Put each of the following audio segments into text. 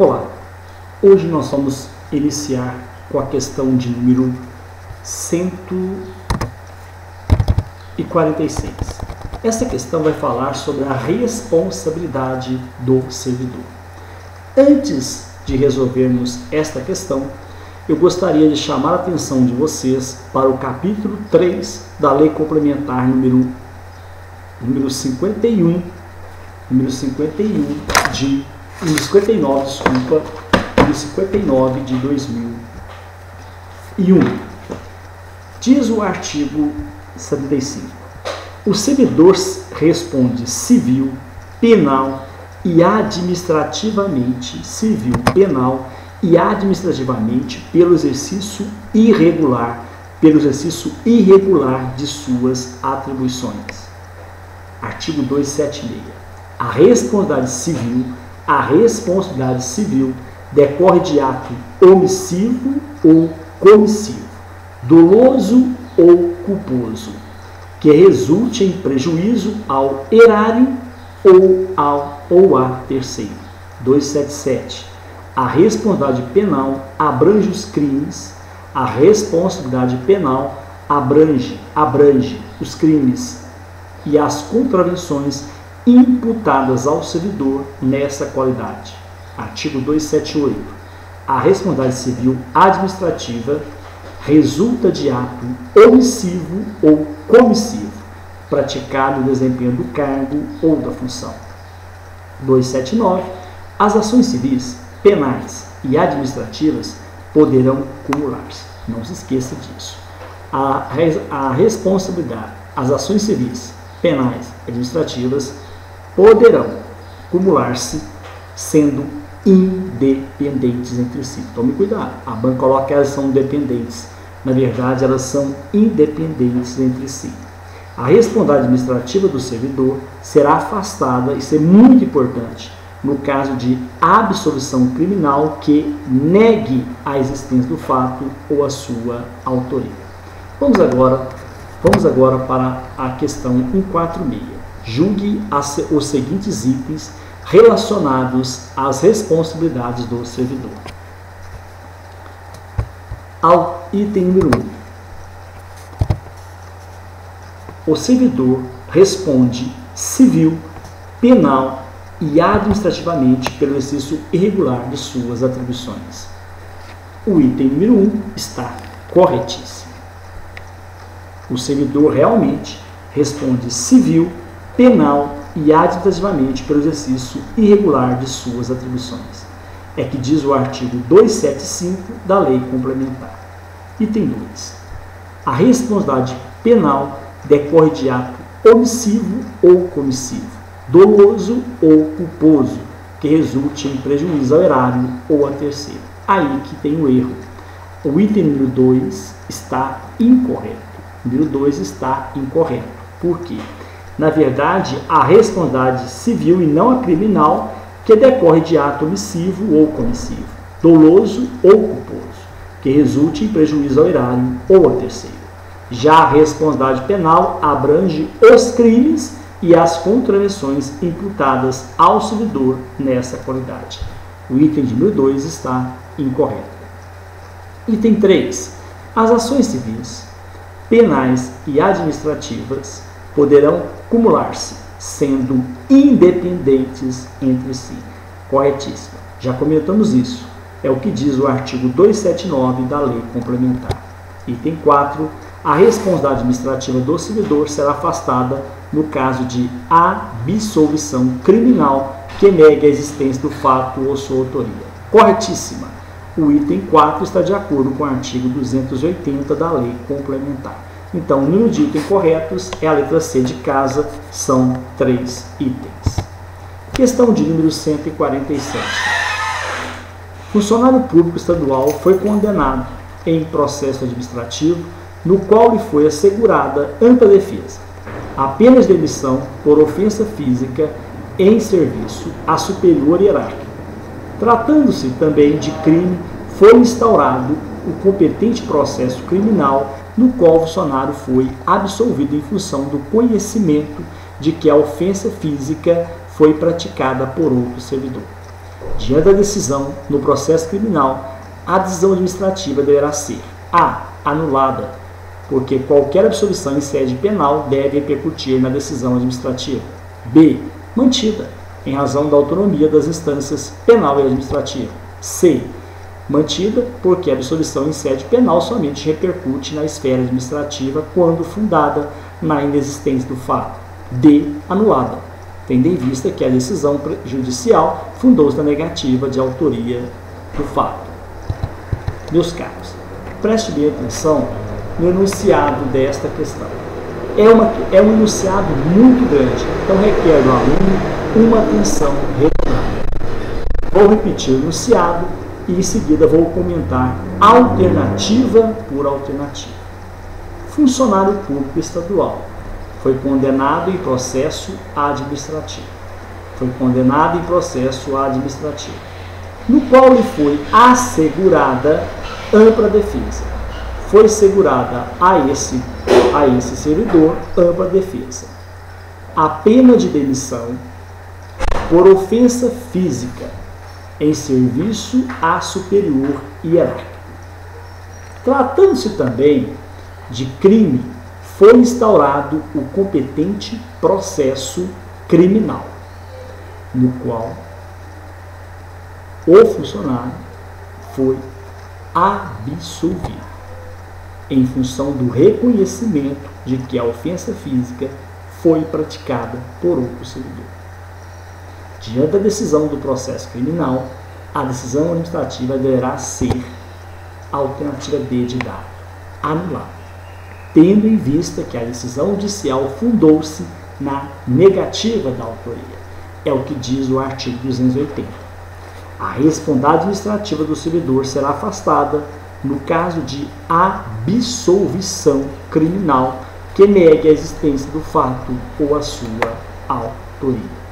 Olá, hoje nós vamos iniciar com a questão de número 146. Essa questão vai falar sobre a responsabilidade do servidor. Antes de resolvermos esta questão, eu gostaria de chamar a atenção de vocês para o capítulo 3 da Lei Complementar número 59 de 2001. Diz o artigo 75. O servidor responde civil, penal e administrativamente, pelo exercício irregular de suas atribuições. Artigo 276. A responsabilidade civil decorre de ato omissivo ou comissivo, doloso ou culposo, que resulte em prejuízo ao erário ou a terceiro. 277. A responsabilidade penal abrange os crimes. A responsabilidade penal abrange os crimes e as contravenções imputadas ao servidor nessa qualidade. Artigo 278. A responsabilidade civil administrativa resulta de ato omissivo ou comissivo, praticado no desempenho do cargo ou da função. 279. As ações civis, penais e administrativas poderão cumular-se. Não se esqueça disso. A responsabilidade, as ações civis, penais e administrativas poderão cumular-se sendo independentes entre si. Tome cuidado. A banca coloca que elas são dependentes. Na verdade, elas são independentes entre si. A responsabilidade administrativa do servidor será afastada, isso é muito importante, no caso de absolvição criminal que negue a existência do fato ou a sua autoria. Vamos agora para a questão 146. Julgue os seguintes itens relacionados às responsabilidades do servidor. Ao item número 1. O servidor responde civil, penal e administrativamente pelo exercício irregular de suas atribuições. O item número 1 está corretíssimo. O servidor realmente responde civil, penal e administrativamente pelo exercício irregular de suas atribuições. É que diz o artigo 275 da Lei Complementar. Item 2. A responsabilidade penal decorre de ato omissivo ou comissivo, doloso ou culposo, que resulte em prejuízo ao erário ou a terceiro. Aí que tem o erro. O item número 2 está incorreto. O número 2 está incorreto. Por quê? Na verdade, a responsabilidade civil e não a criminal que decorre de ato omissivo ou comissivo, doloso ou culposo, que resulte em prejuízo ao erário ou ao terceiro. Já a responsabilidade penal abrange os crimes e as contravenções imputadas ao servidor nessa qualidade. O item de número 2 está incorreto. Item 3. As ações civis, penais e administrativas poderão cumular-se, sendo independentes entre si. Corretíssimo. Já comentamos isso. É o que diz o artigo 279 da Lei Complementar. Item 4. A responsabilidade administrativa do servidor será afastada no caso de absolvição criminal que negue a existência do fato ou sua autoria. Corretíssima. O item 4 está de acordo com o artigo 280 da Lei Complementar. Então, o número de itens corretos é a letra C de casa, são 3 itens. Questão de número 147. Funcionário público estadual foi condenado em processo administrativo no qual lhe foi assegurada ampla defesa. A pena de demissão por ofensa física em serviço a superior hierárquico. Tratando-se também de crime, foi instaurado o competente processo criminal no qual o funcionário foi absolvido em função do conhecimento de que a ofensa física foi praticada por outro servidor. Diante da decisão no processo criminal, a decisão administrativa deverá ser a. Anulada, porque qualquer absolvição em sede penal deve repercutir na decisão administrativa. B. Mantida, em razão da autonomia das instâncias penal e administrativa. C. Mantida, porque a absolvição em sede penal somente repercute na esfera administrativa quando fundada na inexistência do fato. D. Anulada, tendo em vista que a decisão judicial fundou-se na negativa de autoria do fato. Meus caros, preste bem atenção no enunciado desta questão. É um enunciado muito grande, então requer do aluno uma atenção redobrada. Vou repetir o enunciado e em seguida vou comentar alternativa por alternativa. Funcionário público estadual foi condenado em processo administrativo. No qual lhe foi assegurada ampla defesa. Foi assegurada a esse servidor ampla defesa. A pena de demissão por ofensa física em serviço a superior hierárquico. Tratando-se também de crime, foi instaurado o competente processo criminal, no qual o funcionário foi absolvido, em função do reconhecimento de que a ofensa física foi praticada por outro servidor. Diante da decisão do processo criminal, a decisão administrativa deverá ser a alternativa D de dado, anulada, tendo em vista que a decisão judicial fundou-se na negativa da autoria. É o que diz o artigo 280. A responsabilidade administrativa do servidor será afastada no caso de absolvição criminal que negue a existência do fato ou a sua autoria.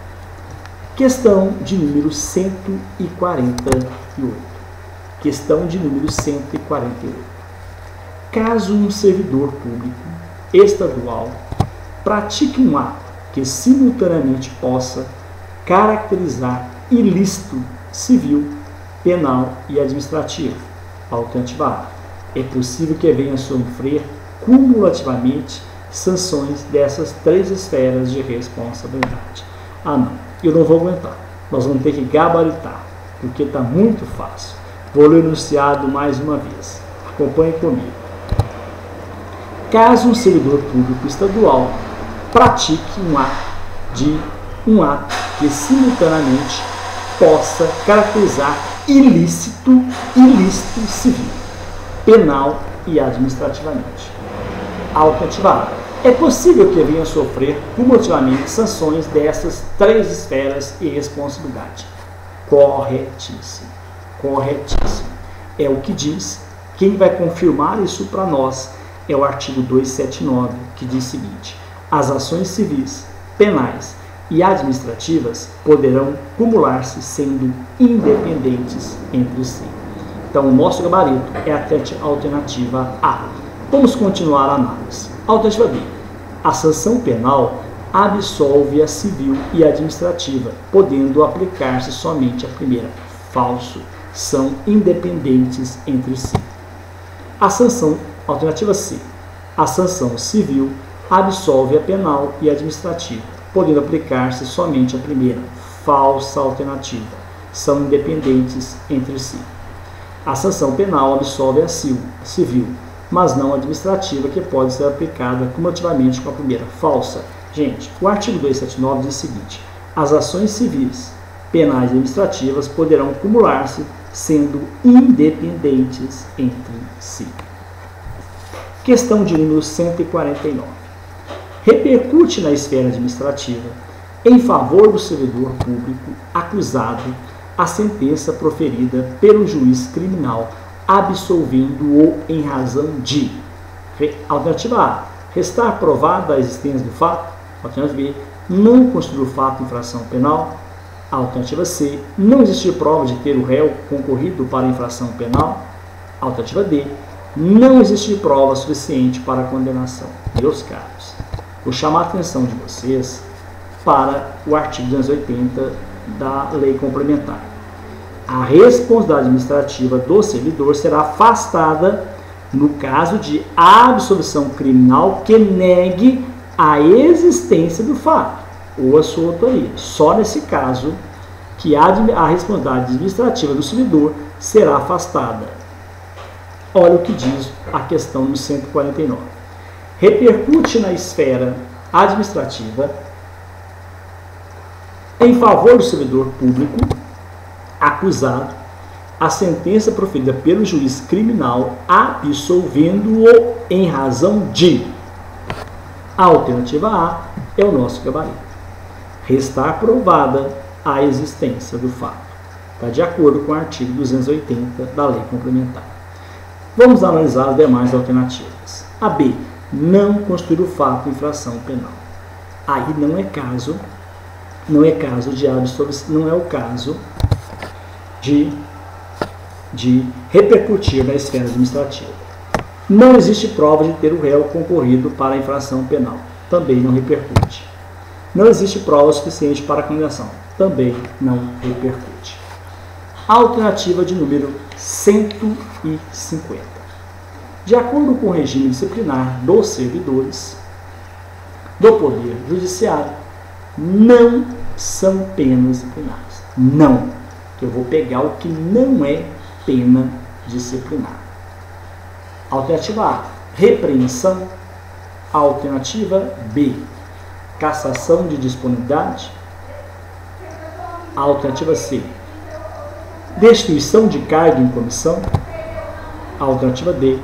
Questão de número 148. Questão de número 148. Caso um servidor público estadual pratique um ato que simultaneamente possa caracterizar ilícito civil, penal e administrativo. Alternativa A. É possível que venha a sofrer cumulativamente sanções dessas três esferas de responsabilidade. Ah, não, eu não vou aguentar. Nós vamos ter que gabaritar, porque está muito fácil. Vou ler o enunciado mais uma vez. Acompanhe comigo. Caso um servidor público estadual pratique um ato que simultaneamente possa caracterizar ilícito civil, penal e administrativamente. Alternativa A. É possível que venha a sofrer cumulativamente sanções dessas três esferas e responsabilidade. Corretíssimo. É o que diz. Quem vai confirmar isso para nós é o artigo 279, que diz o seguinte: as ações civis, penais e administrativas poderão cumular-se sendo independentes entre si. Então, o nosso gabarito é a alternativa A. Vamos continuar a análise. Alternativa B. A sanção penal absolve a civil e administrativa, podendo aplicar-se somente a primeira. Falso. São independentes entre si. Alternativa C. A sanção civil absolve a penal e administrativa, podendo aplicar-se somente a primeira. Falsa alternativa. São independentes entre si. A sanção penal absolve a civil, mas não a administrativa, que pode ser aplicada cumulativamente com a primeira. Falsa. Gente, o artigo 279 diz o seguinte: as ações civis, penais e administrativas poderão cumular-se sendo independentes entre si. Questão de número 149. Repercute na esfera administrativa, em favor do servidor público acusado, a sentença proferida pelo juiz criminal, absolvendo-o em razão de: alternativa A, restar provada a existência do fato. Alternativa B, não constituir o fato infração penal. Alternativa C, não existir prova de ter o réu concorrido para a infração penal. Alternativa D, não existir prova suficiente para a condenação. Meus caros, vou chamar a atenção de vocês para o artigo 280 da Lei Complementar. A responsabilidade administrativa do servidor será afastada no caso de absolvição criminal que negue a existência do fato ou a sua autoria. Só nesse caso que a responsabilidade administrativa do servidor será afastada. Olha o que diz a questão no 149. Repercute na esfera administrativa em favor do servidor público acusado a sentença proferida pelo juiz criminal absolvendo-o em razão de. A alternativa A é o nosso gabarito. Restar provada a existência do fato. Está de acordo com o artigo 280 da Lei Complementar. Vamos analisar as demais alternativas. A B. Não constituir o fato de infração penal. Aí não é caso de absolvição, não é o caso de repercutir na esfera administrativa. Não existe prova de ter o réu concorrido para a infração penal. Também não repercute. Não existe prova suficiente para a condenação. Também não repercute. Alternativa de número 150. De acordo com o regime disciplinar dos servidores do Poder Judiciário, não são penas disciplinares. Não. Eu vou pegar o que não é pena disciplinar. Alternativa A, repreensão. Alternativa B, cassação de disponibilidade. Alternativa C, destituição de cargo em comissão. Alternativa D,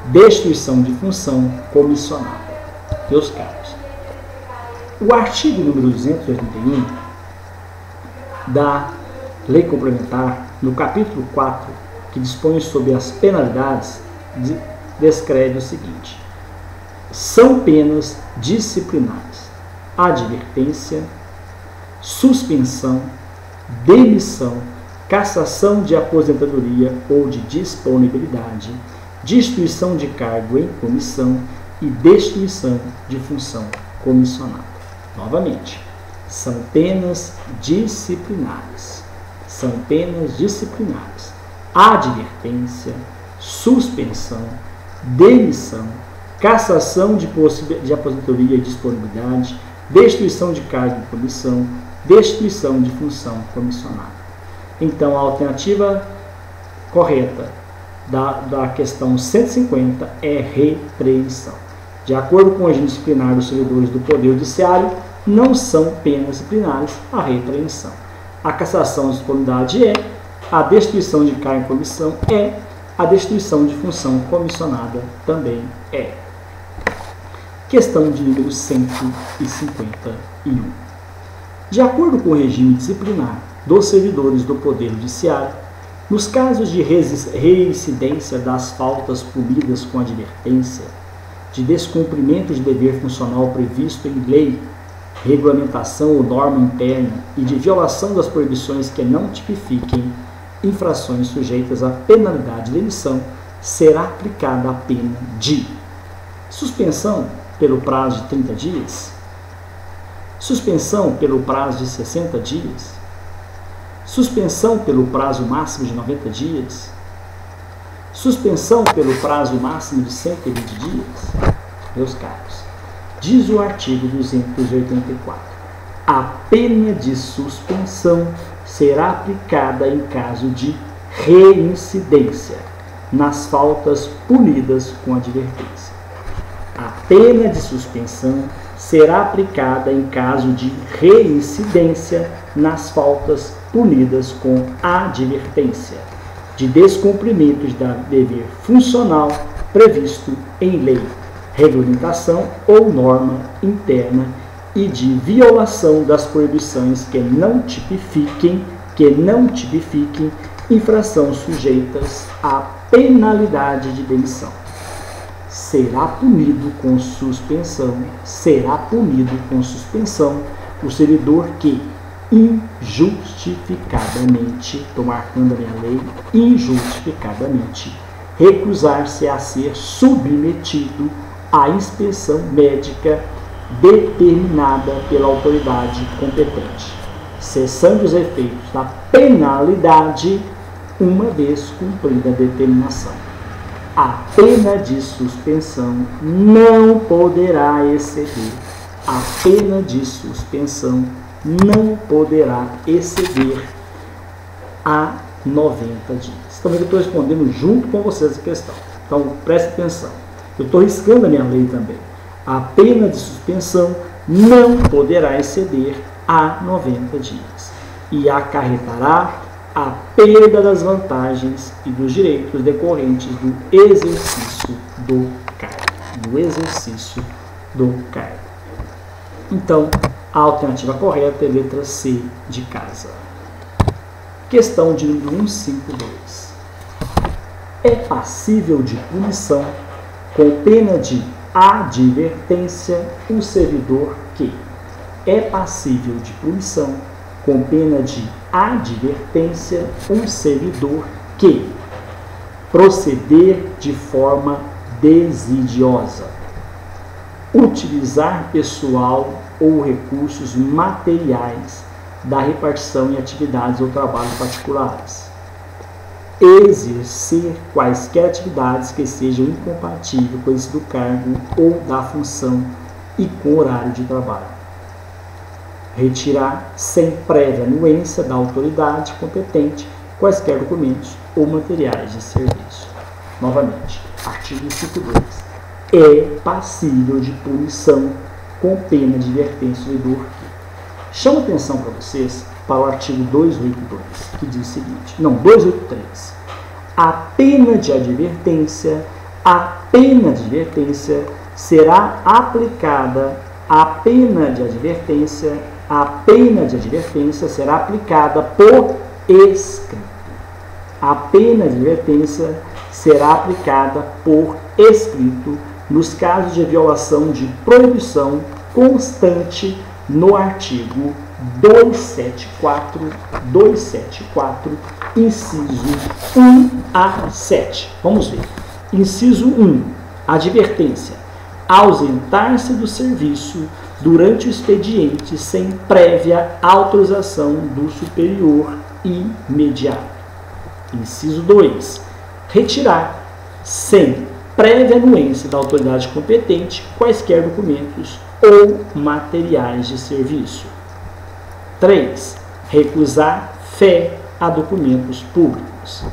destituição de função comissionada. Meus caros, o artigo número 281 da Lei Complementar, no capítulo 4, que dispõe sobre as penalidades, descreve o seguinte: são penas disciplinares: advertência, suspensão, demissão, cassação de aposentadoria ou de disponibilidade, destituição de cargo em comissão e destituição de função comissionada. Novamente, são penas disciplinares. São penas disciplinares: advertência, suspensão, demissão, cassação de aposentadoria e disponibilidade, destituição de cargo em comissão, destituição de função comissionada. Então, a alternativa correta da questão 150 é repreensão. De acordo com o regime disciplinar dos servidores do Poder Judiciário, não são penas disciplinares a repreensão. A cassação de disponibilidade é, a destituição de cargo em comissão é, a destituição de função comissionada também é. Questão de número 151. De acordo com o regime disciplinar dos servidores do Poder Judiciário, nos casos de reincidência das faltas punidas com advertência, de descumprimento de dever funcional previsto em lei, regulamentação ou norma interna e de violação das proibições que não tipifiquem infrações sujeitas à penalidade de demissão, será aplicada a pena de suspensão pelo prazo de 30 dias, suspensão pelo prazo de 60 dias, suspensão pelo prazo máximo de 90 dias, suspensão pelo prazo máximo de 120 dias. Meus caros, diz o artigo 284, a pena de suspensão será aplicada em caso de reincidência nas faltas punidas com advertência. A pena de suspensão será aplicada em caso de reincidência nas faltas punidas com advertência, de descumprimento de dever funcional previsto em lei, regulamentação ou norma interna e de violação das proibições que não tipifiquem infrações sujeitas à penalidade de demissão. Será punido com suspensão o servidor que injustificadamente, estou marcando a minha lei, injustificadamente recusar-se a ser submetido à inspeção médica determinada pela autoridade competente, cessando os efeitos da penalidade uma vez cumprida a determinação. A pena de suspensão não poderá exceder. A pena de suspensão não poderá exceder a 90 dias. Também eu estou respondendo junto com vocês a questão. Então, preste atenção. Eu estou riscando a minha lei também. A pena de suspensão não poderá exceder a 90 dias e acarretará a perda das vantagens e dos direitos decorrentes do exercício do cargo. Então, a alternativa correta é a letra C de casa. Questão de número 152. É passível de punição com pena de advertência o servidor que é passível de punição com pena de advertência um servidor que proceder de forma desidiosa, utilizar pessoal ou recursos materiais da repartição em atividades ou trabalhos particulares, exercer quaisquer atividades que sejam incompatíveis com esse do cargo ou da função e com o horário de trabalho, retirar sem prévia anuência da autoridade competente quaisquer documentos ou materiais de serviço. Novamente, artigo 52. É passível de punição com pena de advertência do servidor que. Chamo atenção para vocês para o artigo 282, que diz o seguinte, 283. A pena de advertência será aplicada, será aplicada por escrito. A pena de advertência será aplicada por escrito nos casos de violação de proibição constante no artigo 274, inciso 1 a 7. Vamos ver. Inciso 1. Advertência. Ausentar-se do serviço durante o expediente sem prévia autorização do superior imediato. Inciso 2. Retirar, sem prévia anuência da autoridade competente, quaisquer documentos ou materiais de serviço. 3. Recusar fé a documentos públicos.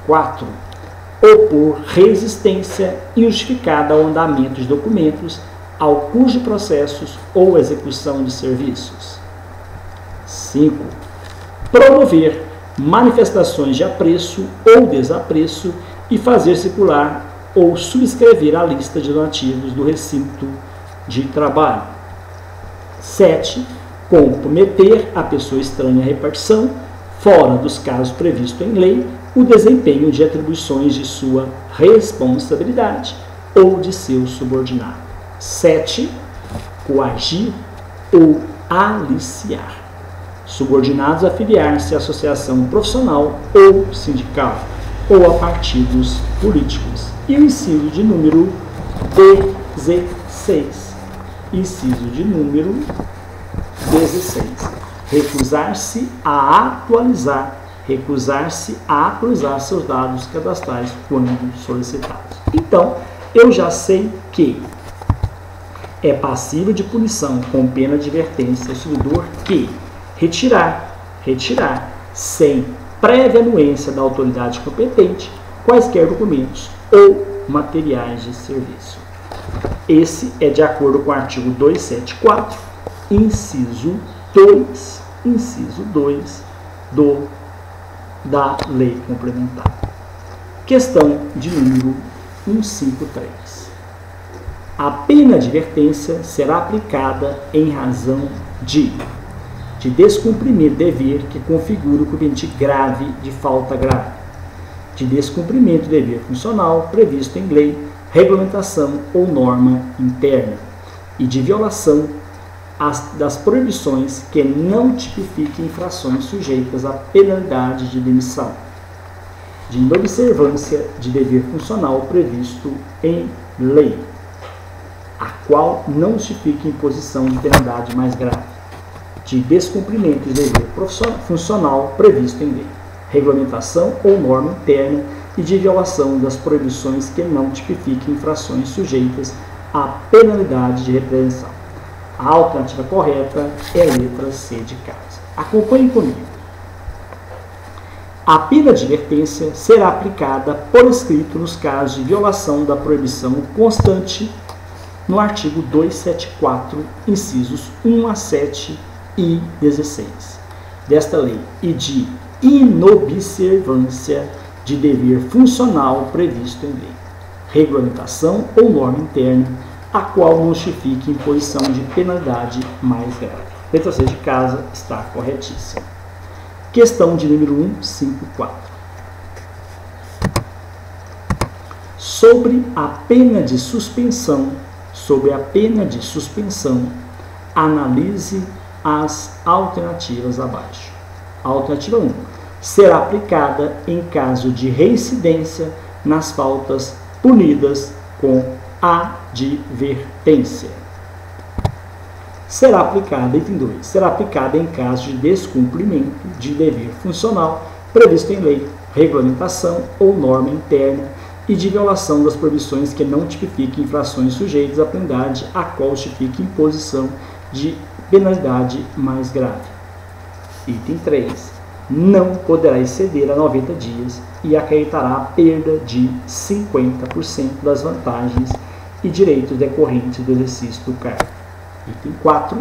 4. Opor resistência injustificada ao andamento de documentos ao cujo processos ou execução de serviços. 5. Promover manifestações de apreço ou desapreço e fazer circular ou subscrever a lista de donativos do recinto de trabalho. 7. Comprometer a pessoa estranha à repartição, fora dos casos previstos em lei, o desempenho de atribuições de sua responsabilidade ou de seu subordinado. 7. Coagir ou aliciar subordinados a filiar-se à associação profissional ou sindical ou a partidos políticos. E o inciso de número 16. Inciso de número 16. Recusar-se a atualizar seus dados cadastrais quando solicitados. Então, eu já sei que é passível de punição com pena de advertência ao servidor que retirar, sem prévia anuência da autoridade competente, quaisquer documentos ou materiais de serviço. Esse é de acordo com o artigo 274, inciso 2 da Lei Complementar. Questão de número 153. A pena de advertência será aplicada em razão de descumprimento de dever que configura o cometido grave de falta grave, de descumprimento de dever funcional previsto em lei, regulamentação ou norma interna, e de violação das proibições que não tipifiquem infrações sujeitas à penalidade de demissão, de inobservância de dever funcional previsto em lei, a qual não justifique imposição de penalidade mais grave, de descumprimento de dever funcional previsto em lei, regulamentação ou norma interna e de violação das proibições que não tipifiquem infrações sujeitas à penalidade de repreensão. A alternativa correta é a letra C de casa. Acompanhe comigo. A pena de advertência será aplicada por escrito nos casos de violação da proibição constante no artigo 274, incisos 1 a 7 e 16 desta lei e de inobservância de dever funcional previsto em lei, regulamentação ou norma interna, a qual não justifique imposição de penalidade mais grave. Letra C de casa está corretíssima. Questão de número 154. Sobre a pena de suspensão, analise as alternativas abaixo. Alternativa 1. Será aplicada em caso de reincidência nas faltas punidas com advertência. Será aplicada, item 2, será aplicada em caso de descumprimento de dever funcional previsto em lei, regulamentação ou norma interna e de violação das proibições que não tipifiquem infrações sujeitas à penalidade, a qual justifique imposição de penalidade mais grave. Item 3. Não poderá exceder a 90 dias e acarretará a perda de 50% das vantagens e direitos decorrentes do exercício do cargo. Item 4.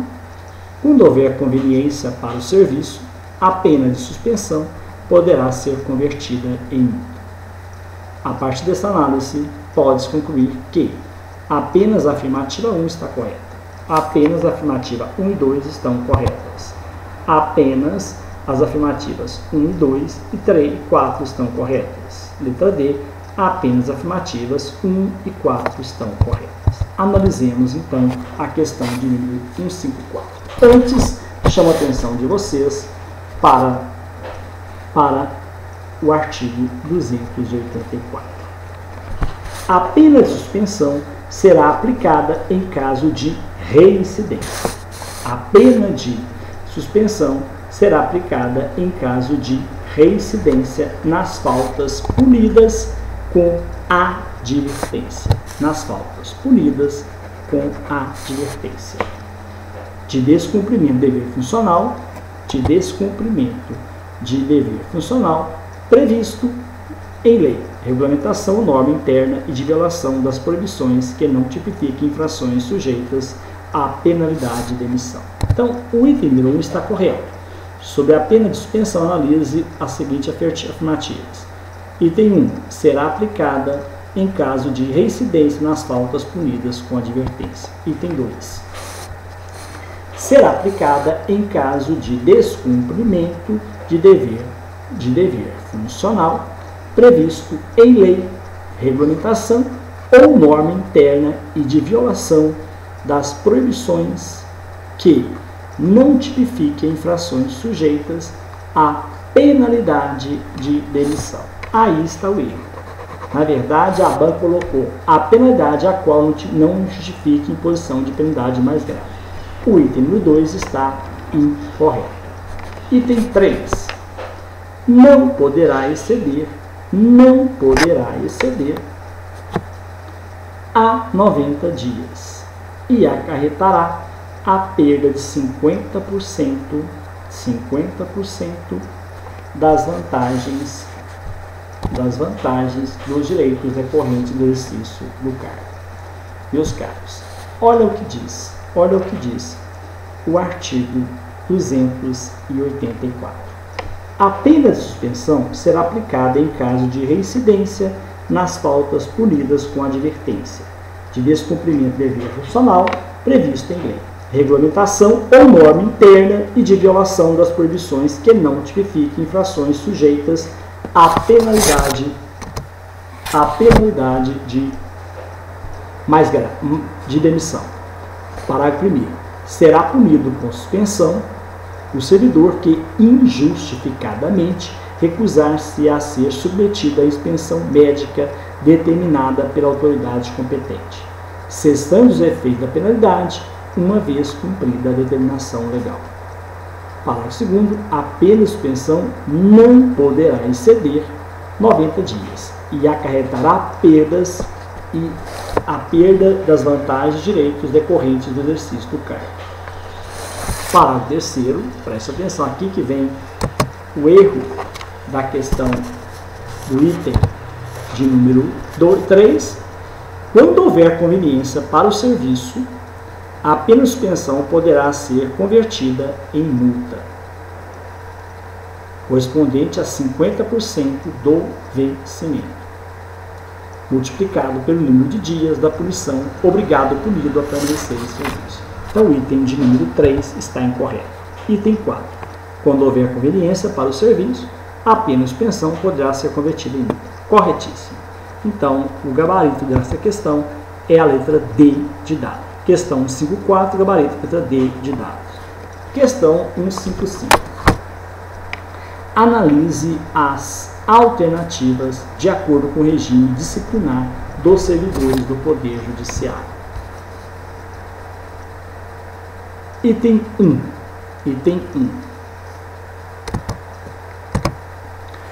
Quando houver conveniência para o serviço, a pena de suspensão poderá ser convertida em multa. A partir dessa análise, pode-se concluir que apenas a afirmativa 1 está correta. Apenas a afirmativa 1 e 2 estão corretas. Apenas as afirmativas 1 e 2 e 3 e 4 estão corretas. Letra D. Apenas as afirmativas 1 e 4 estão corretas. Analisemos, então, a questão de número 154. Antes, chamo a atenção de vocês para o artigo 284. A pena de suspensão será aplicada em caso de reincidência. A pena de suspensão será aplicada em caso de reincidência nas faltas punidas com advertência. Nas faltas punidas com advertência. De descumprimento de dever funcional, previsto em lei, regulamentação ou norma interna e de violação das proibições que não tipifiquem infrações sujeitas à penalidade de demissão. Então, o item número 1 está correto. Sobre a pena de suspensão, analise as seguintes afirmativas. Item 1. Será aplicada em caso de reincidência nas faltas punidas com advertência. Item 2. Será aplicada em caso de descumprimento de dever funcional previsto em lei, regulamentação ou norma interna e de violação das proibições que não tipifiquem infrações sujeitas à penalidade de demissão. Aí está o erro. Na verdade, a ABAN colocou a penalidade a qual não justifique imposição de penalidade mais grave. O item número 2 está incorreto. Item 3. Não poderá exceder a 90 dias e acarretará a perda de 50% das vantagens dos direitos decorrentes do exercício do cargo. Meus caros, olha o que diz o artigo 284. A pena de suspensão será aplicada em caso de reincidência nas faltas punidas com advertência, de descumprimento de dever funcional previsto em lei, regulamentação ou norma interna e de violação das proibições que não tipifiquem infrações sujeitas à penalidade de demissão. Parágrafo 1º. Será punido com suspensão o servidor que injustificadamente recusar-se a ser submetido à inspeção médica determinada pela autoridade competente, cessando os efeitos da penalidade, uma vez cumprida a determinação legal. Parágrafo 2º. A pena de suspensão não poderá exceder 90 dias e acarretará perdas e a perda das vantagens e direitos decorrentes do exercício do cargo. Parágrafo 3º. Preste atenção aqui que vem o erro da questão do item de número 3. Quando houver conveniência para o serviço, a pena de suspensão poderá ser convertida em multa, correspondente a 50% do vencimento, multiplicado pelo número de dias da punição, obrigado o punido a permanecer em serviço. Então, o item de número 3 está incorreto. Item 4. Quando houver conveniência para o serviço, a pena de suspensão poderá ser convertida em multa. Corretíssimo. Então, o gabarito dessa questão é a letra D de dado. Questão 154, gabarito letra D de dados. Questão 155. Analise as alternativas de acordo com o regime disciplinar dos servidores do Poder Judiciário. Item 1. Item 1.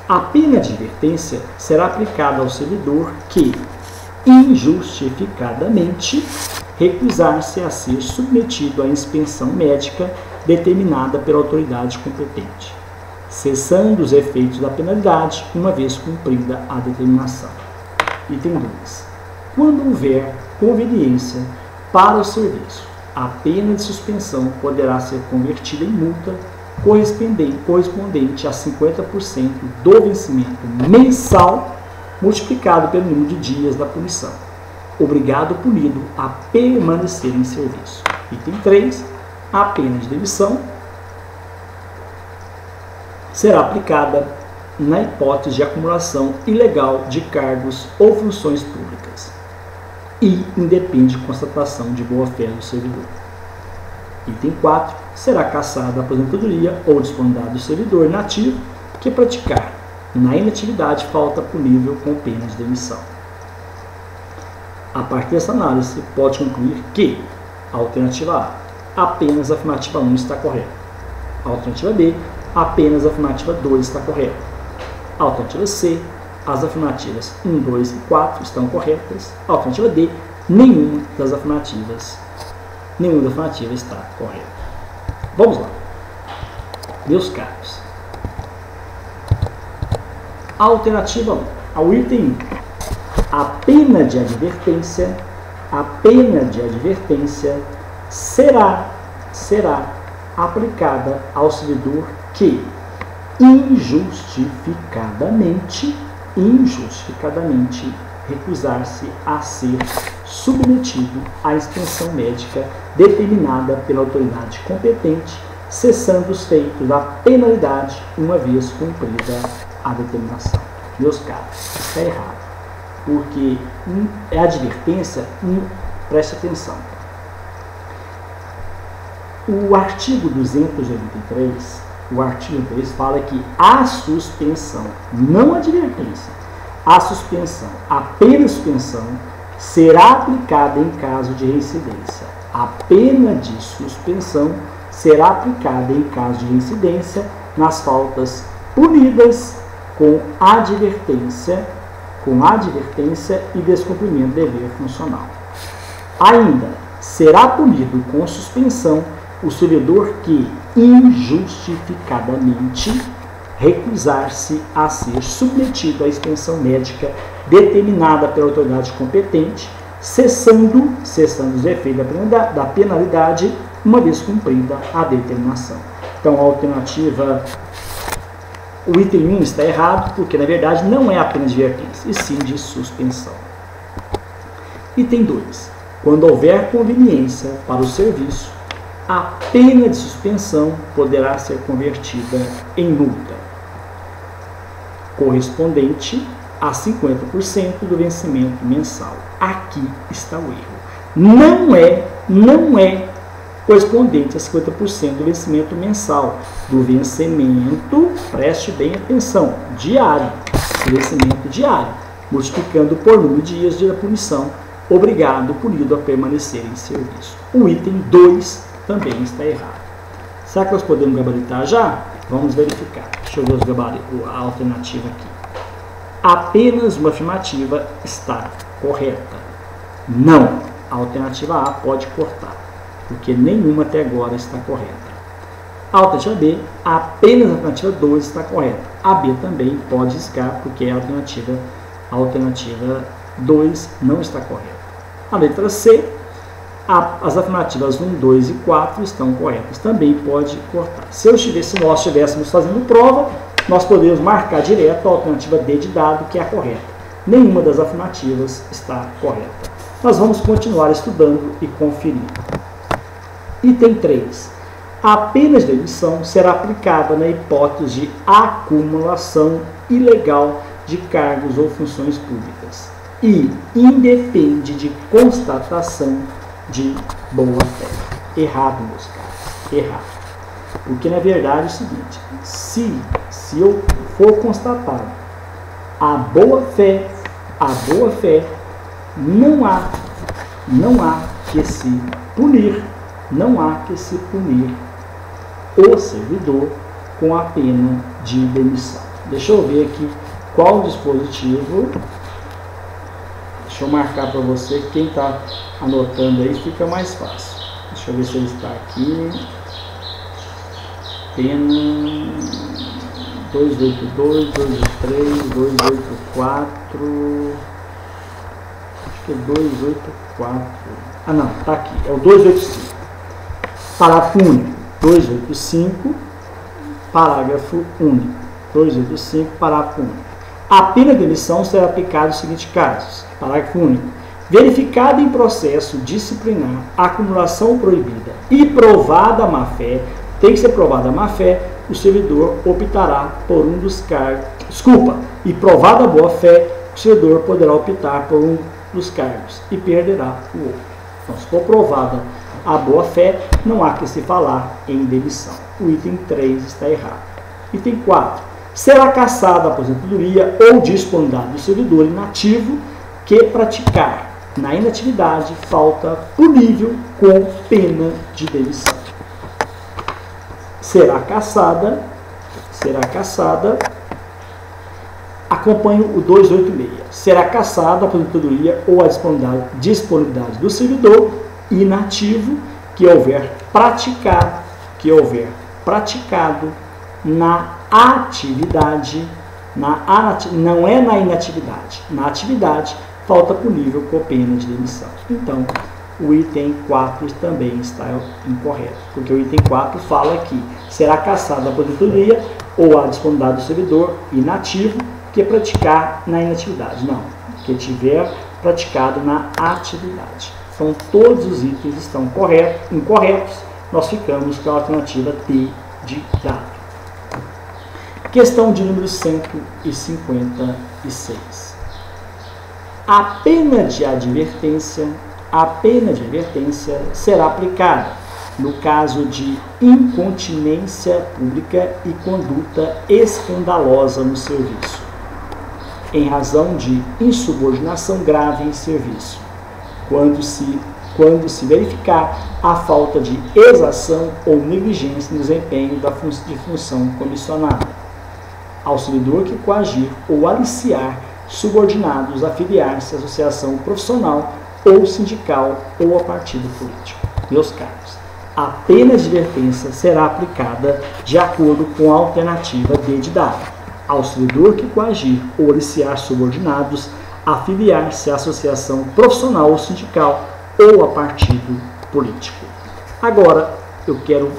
A pena de advertência será aplicada ao servidor que, injustificadamente, recusar-se a ser submetido à inspeção médica determinada pela autoridade competente, cessando os efeitos da penalidade uma vez cumprida a determinação. Item 2. Quando houver conveniência para o serviço, a pena de suspensão poderá ser convertida em multa correspondente a 50% do vencimento mensal multiplicado pelo número de dias da punição, obrigado o punido a permanecer em serviço. Item 3. A pena de demissão será aplicada na hipótese de acumulação ilegal de cargos ou funções públicas e independe de constatação de boa-fé do servidor. Item 4. Será cassada a aposentadoria ou disponibilidade do servidor inativo que praticar na inatividade falta punível com pena de demissão. A partir dessa análise, pode concluir que a alternativa A, apenas a afirmativa 1 está correta. A alternativa B, apenas a afirmativa 2 está correta. A alternativa C, as afirmativas 1, 2 e 4 estão corretas. A alternativa D, nenhuma das afirmativas está correta. Vamos lá. Meus caros. Alternativa 1. Ao item 1. A pena de advertência será aplicada ao servidor que injustificadamente recusar-se a ser submetido à inspeção médica determinada pela autoridade competente, cessando os feitos da penalidade uma vez cumprida a determinação. Meus caros, está errado, porque é advertência, preste atenção. O artigo 283, o artigo 3 fala que a suspensão, não a advertência, a suspensão, a pena de suspensão será aplicada em caso de reincidência. A pena de suspensão será aplicada em caso de reincidência nas faltas punidas com advertência e descumprimento do dever funcional. Ainda será punido com suspensão o servidor que injustificadamente recusar-se a ser submetido à inspeção médica determinada pela autoridade competente, cessando os efeitos da penalidade uma vez cumprida a determinação. Então, a alternativa, o item 1 está errado, porque na verdade não é apenas de advertência, e sim de suspensão. Item 2. Quando houver conveniência para o serviço, a pena de suspensão poderá ser convertida em multa, correspondente a 50% do vencimento mensal. Aqui está o erro. Não é correspondente a 50% do vencimento mensal, do vencimento, preste bem atenção, diário, do vencimento diário, multiplicando por número de dias de punição, obrigado o punido a permanecer em serviço. O item 2 também está errado. Será que nós podemos gabaritar já? Vamos verificar. Deixa eu ver os a alternativa aqui. Apenas uma afirmativa está correta. Não. A alternativa A pode cortar, porque nenhuma até agora está correta. A alternativa B, apenas a alternativa 2 está correta. A B também pode riscar, porque a alternativa 2 não está correta. A letra C, as afirmativas 1, 2 e 4 estão corretas. Também pode cortar. Se nós estivéssemos fazendo prova, nós poderíamos marcar direto a alternativa D de dado, que é a correta. Nenhuma das afirmativas está correta. Nós vamos continuar estudando e conferir. Item 3. A pena de demissão será aplicada na hipótese de acumulação ilegal de cargos ou funções públicas e independe de constatação de boa-fé. Errado, meus caros. Errado. Porque, na verdade, é o seguinte, se eu for constatado a boa-fé, não há que se punir o servidor com a pena de demissão. Deixa eu ver aqui qual o dispositivo. Deixa eu marcar para você, quem está anotando aí fica mais fácil. Deixa eu ver se ele está aqui. Pena 282, 283, 284. Acho que é 284. Ah, não, está aqui. É o 285. Parágrafo único. 285. Parágrafo único. 285. Parágrafo único. A pena de demissão será aplicada nos seguintes casos. Parágrafo único. Verificada em processo disciplinar a acumulação proibida e provada a má-fé, tem que ser provada a má-fé, o servidor optará por um dos cargos. E provada a boa-fé, o servidor poderá optar por um dos cargos e perderá o outro. Então, se for provada a boa-fé, não há que se falar em demissão. O item 3 está errado. Item 4. Será cassada a aposentadoria ou disponibilidade do servidor inativo que praticar na inatividade falta punível com pena de demissão. Será cassada, acompanhe o 286, será cassada a aposentadoria ou a disponibilidade do servidor inativo que houver praticado na atividade, não é na inatividade, na atividade, falta punível com pena de demissão. Então, o item 4 também está incorreto, porque o item 4 fala que será cassada a aposentadoria ou a disponibilidade do servidor inativo que praticar na inatividade. Não, que tiver praticado na atividade. Então, todos os itens estão incorretos, nós ficamos com a alternativa D de dado. Questão de número 156. A pena de advertência será aplicada no caso de incontinência pública e conduta escandalosa no serviço, em razão de insubordinação grave em serviço, quando se verificar a falta de exação ou negligência no desempenho de função comissionada, ao servidor que coagir ou aliciar subordinados a filiar-se à associação profissional ou sindical ou a partido político. Meus caros, a pena de advertência será aplicada de acordo com a alternativa D de dado, ao servidor que coagir ou aliciar subordinados a filiar-se à associação profissional ou sindical ou a partido político. Agora, eu quero,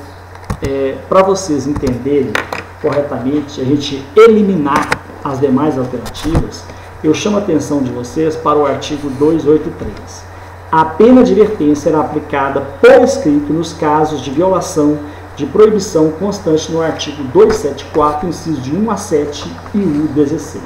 para vocês entenderem corretamente, a gente eliminar as demais alternativas, eu chamo a atenção de vocês para o artigo 283. A pena de advertência será aplicada por escrito nos casos de violação de proibição constante no artigo 274, incisos de 1 a 7 e 16.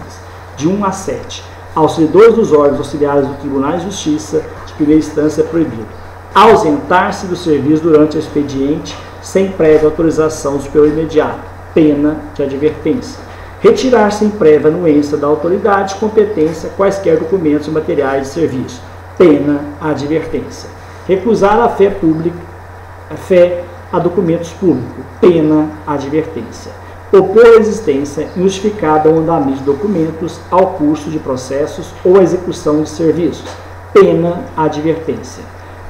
De 1 a 7. Aos servidores dos órgãos auxiliares do Tribunal de Justiça de primeira instância é proibido ausentar-se do serviço durante o expediente sem prévia autorização do superior imediato, pena de advertência. Retirar-se em prévia anuência da autoridade competência quaisquer documentos e materiais de serviço, pena advertência. Recusar a fé a documentos públicos, pena advertência. Opor resistência injustificada ao andamento de documentos, ao curso de processos ou à execução de serviços, pena advertência.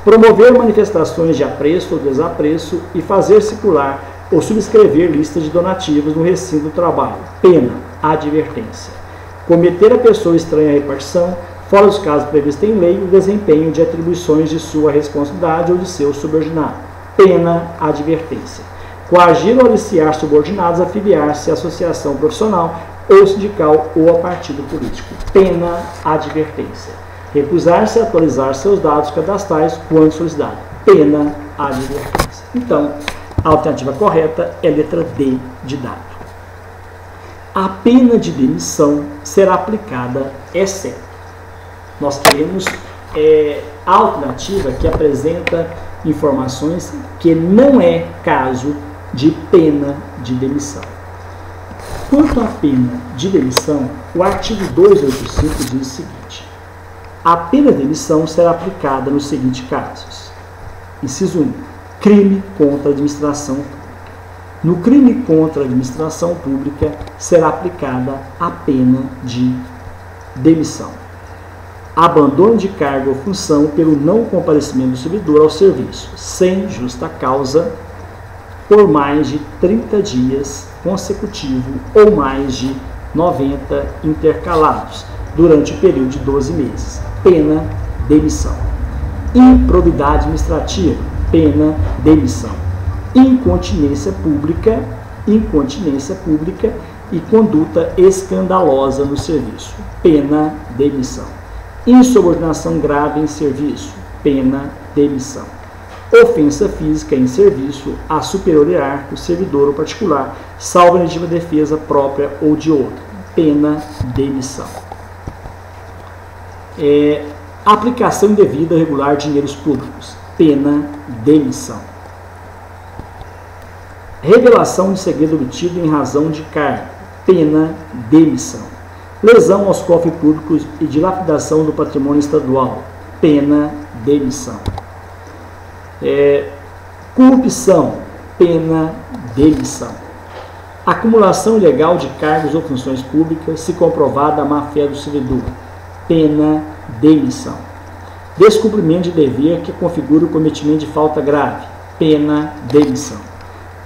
Promover manifestações de apreço ou desapreço e fazer circular ou subscrever listas de donativos no recinto do trabalho, pena advertência. Cometer a pessoa estranha à repartição, fora dos casos previstos em lei, o desempenho de atribuições de sua responsabilidade ou de seu subordinado, pena advertência. Coagir ou aliciar subordinados a filiar-se à associação profissional ou sindical ou a partido político, pena advertência. Recusar-se a atualizar seus dados cadastrais quando solicitado, pena advertência. Então, a alternativa correta é a letra D de dado. A pena de demissão será aplicada, exceto. Nós temos a alternativa que apresenta informações que não é caso de pena de demissão. Quanto à pena de demissão, o artigo 285 diz o seguinte: a pena de demissão será aplicada nos seguintes casos. Inciso 1. Crime contra a administração pública. No crime contra a administração pública será aplicada a pena de demissão. Abandono de cargo ou função pelo não comparecimento do servidor ao serviço, sem justa causa, por mais de 30 dias consecutivos ou mais de 90 intercalados, durante o período de 12 meses. Pena, demissão. Improbidade administrativa, pena, demissão. Incontinência pública e conduta escandalosa no serviço, pena, demissão. Insubordinação grave em serviço, pena, demissão. Ofensa física em serviço a superior hierárquico, servidor ou particular, salvo legítima defesa própria ou de outro, pena, demissão. Aplicação indevida ou irregular de dinheiros públicos, pena, demissão. Revelação de segredo obtido em razão de cargo, pena, demissão. Lesão aos cofres públicos e dilapidação do patrimônio estadual, pena, demissão. Corrupção, pena, demissão. Acumulação ilegal de cargos ou funções públicas, se comprovada a má-fé do servidor, pena, demissão. Descumprimento de dever que configura o cometimento de falta grave, pena, demissão.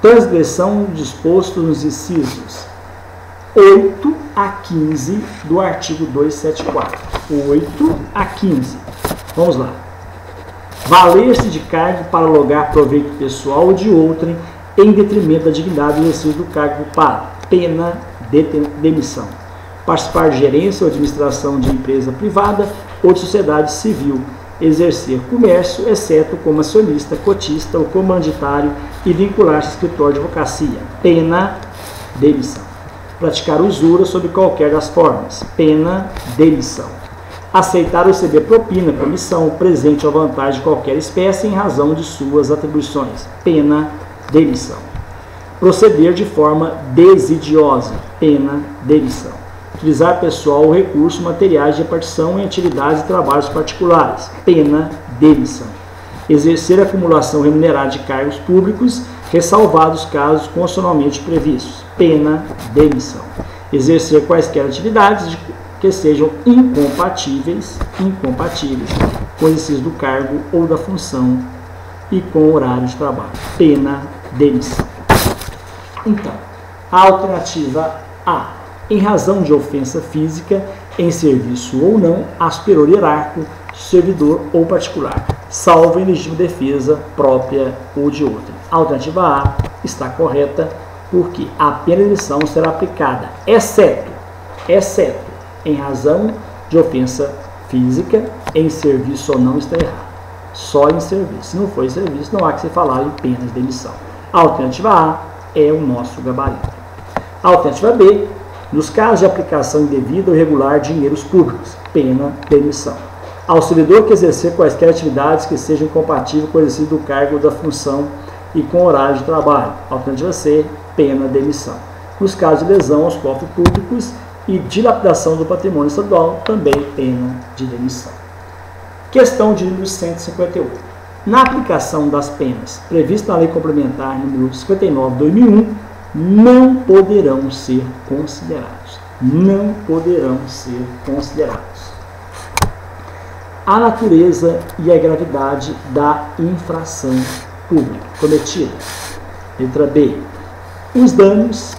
Transgressão disposto nos incisos 8 a 15 do artigo 274. 8 a 15. Vamos lá. Valer-se de cargo para logar proveito pessoal ou de outrem em detrimento da dignidade do exercício do cargo ocupado, pena, demissão. Participar de gerência ou administração de empresa privada ou de sociedade civil, exercer comércio, exceto como acionista, cotista ou comanditário e vincular-se a escritório de advocacia, pena, demissão. Praticar usura sob qualquer das formas, pena, demissão. Aceitar ou receber propina, comissão, presente ou vantagem de qualquer espécie em razão de suas atribuições, pena, demissão. Proceder de forma desidiosa, pena, demissão. Utilizar pessoal ou recursos materiais de repartição em atividades e trabalhos particulares, pena, demissão. Exercer acumulação remunerada de cargos públicos, ressalvados casos constitucionalmente previstos, pena, demissão. Exercer quaisquer atividades que sejam incompatíveis com o exercício do cargo ou da função e com o horário de trabalho, pena, demissão. Então, a alternativa A. Em razão de ofensa física, em serviço ou não, a superior hierárquico, servidor ou particular, salvo em legítima defesa própria ou de outra. A alternativa A está correta, porque a pena de demissão será aplicada, exceto, em razão de ofensa física, em serviço ou não, está errado. Só em serviço. Se não for em serviço, não há que se falar em pena de demissão. A alternativa A é o nosso gabarito. A alternativa B, nos casos de aplicação indevida ou irregular de dinheiros públicos, pena, demissão. Ao servidor que exercer quaisquer atividades que sejam incompatíveis com o exercício do cargo ou da função e com horário de trabalho. Alternativa C, pena, demissão. Nos casos de lesão aos cofres públicos e dilapidação do patrimônio estadual, também pena de demissão. Questão de número 158. na aplicação das penas previstas na Lei Complementar número 59/2001, não poderão ser considerados. Não poderão ser considerados. A natureza e a gravidade da infração pública cometida. Letra B. Os danos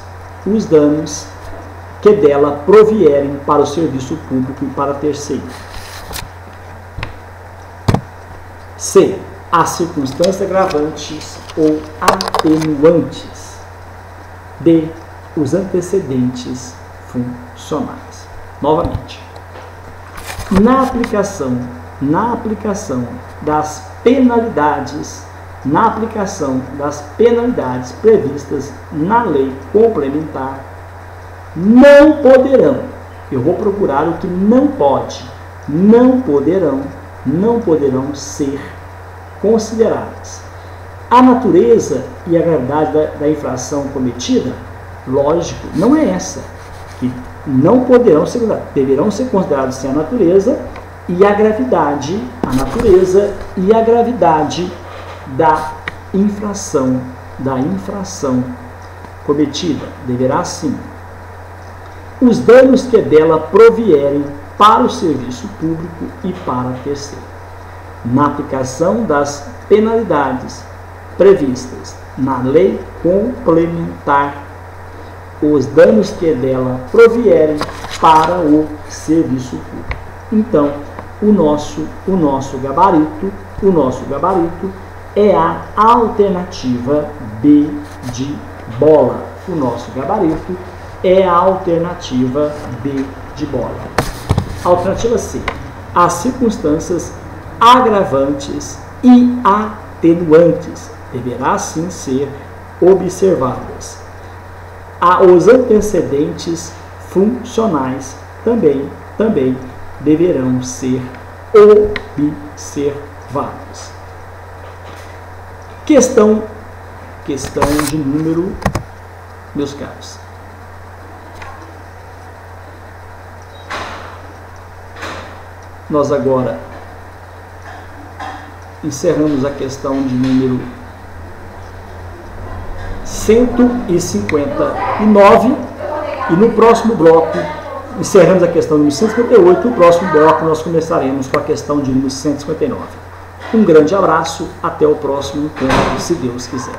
que dela provierem para o serviço público e para terceiro. C. As circunstâncias agravantes ou atenuantes. D. Os antecedentes funcionais. Novamente. Na aplicação das penalidades previstas na lei complementar, não poderão, eu vou procurar o que não pode, não poderão ser consideradas. A natureza e a gravidade da infração cometida, lógico, não é essa, que não poderão ser, deverão ser considerados sim a natureza e a gravidade da infração cometida, deverá sim. Os danos que dela provierem para o serviço público e para terceiro. Na aplicação das penalidades previstas na lei complementar, os danos que dela provierem para o serviço público. Então, o nosso gabarito é a alternativa B de bola. O nosso gabarito é a alternativa B de bola. Alternativa C. As circunstâncias agravantes e atenuantes deverá sim ser observadas. Os antecedentes funcionais também deverão ser observados. Questão de número, meus caros. Nós agora encerramos a questão de número 159 e no próximo bloco encerramos a questão número 158. No próximo bloco nós começaremos com a questão de número 159. Um grande abraço, até o próximo encontro, se Deus quiser.